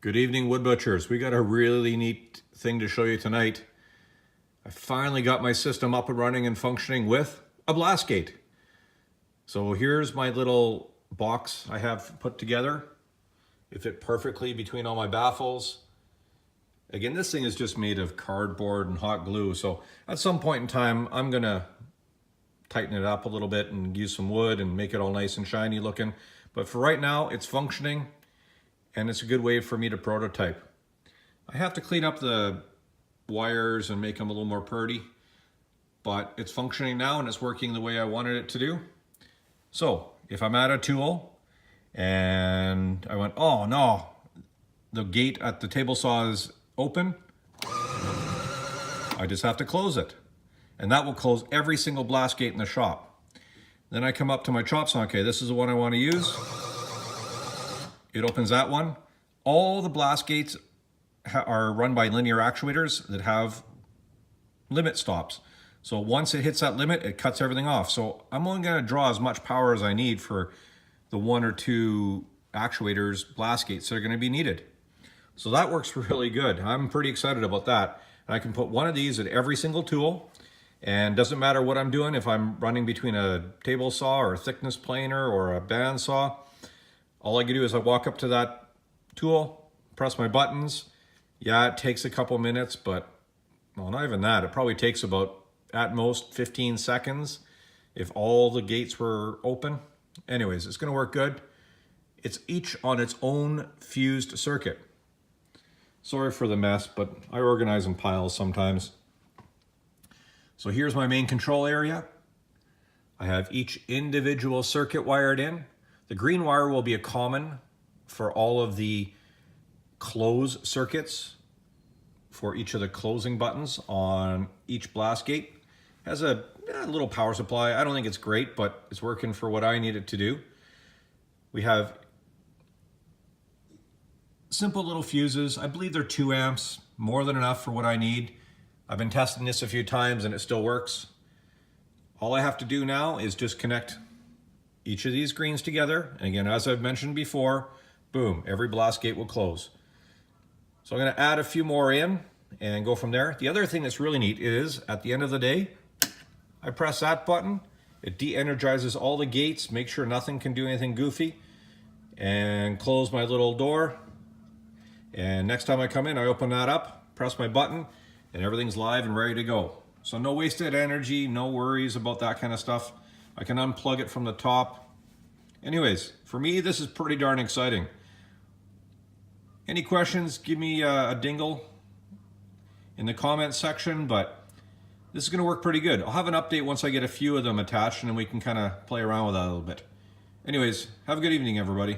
Good evening, wood butchers. We got a really neat thing to show you tonight. I finally got my system up and running and functioning with a blast gate. So here's my little box I have put together. It fit perfectly between all my baffles. Again, this thing is just made of cardboard and hot glue. So at some point in time, I'm gonna tighten it up a little bit and use some wood and make it all nice and shiny looking. But for right now, it's functioning. And it's a good way for me to prototype. I have to clean up the wires and make them a little more purty, but it's functioning now and it's working the way I wanted it to do. So if I'm at a tool and I went, oh no, the gate at the table saw is open, I just have to close it. And that will close every single blast gate in the shop. Then I come up to my chop saw, okay, this is the one I want to use. It opens that one. All the blast gates are run by linear actuators that have limit stops. So once it hits that limit, it cuts everything off. So I'm only gonna draw as much power as I need for the 1 or 2 actuators, blast gates that are gonna be needed. So that works really good. I'm pretty excited about that. And I can put one of these at every single tool, and doesn't matter what I'm doing, if I'm running between a table saw or a thickness planer or a band saw, all I can do is I walk up to that tool, press my buttons. Yeah, it takes a couple minutes, but well, not even that. It probably takes about, at most, 15 seconds if all the gates were open. Anyways, it's gonna work good. It's each on its own fused circuit. Sorry for the mess, but I organize in piles sometimes. So here's my main control area. I have each individual circuit wired in. The green wire will be a common for all of the close circuits for each of the closing buttons on each blast gate. It has a little power supply. I don't think it's great, but it's working for what I need it to do. We have simple little fuses. I believe they're 2 amps, more than enough for what I need. I've been testing this a few times and it still works. All I have to do now is just connect each of these greens together. And again, as I've mentioned before, boom, every blast gate will close. So I'm gonna add a few more in and go from there. The other thing that's really neat is at the end of the day, I press that button, it de-energizes all the gates, make sure nothing can do anything goofy, and close my little door. And next time I come in, I open that up, press my button, and everything's live and ready to go. So no wasted energy, no worries about that kind of stuff. I can unplug it from the top. Anyways, for me, this is pretty darn exciting. Any questions, give me a dingle in the comments section, but this is gonna work pretty good. I'll have an update once I get a few of them attached and then we can kind of play around with that a little bit. Anyways, have a good evening, everybody.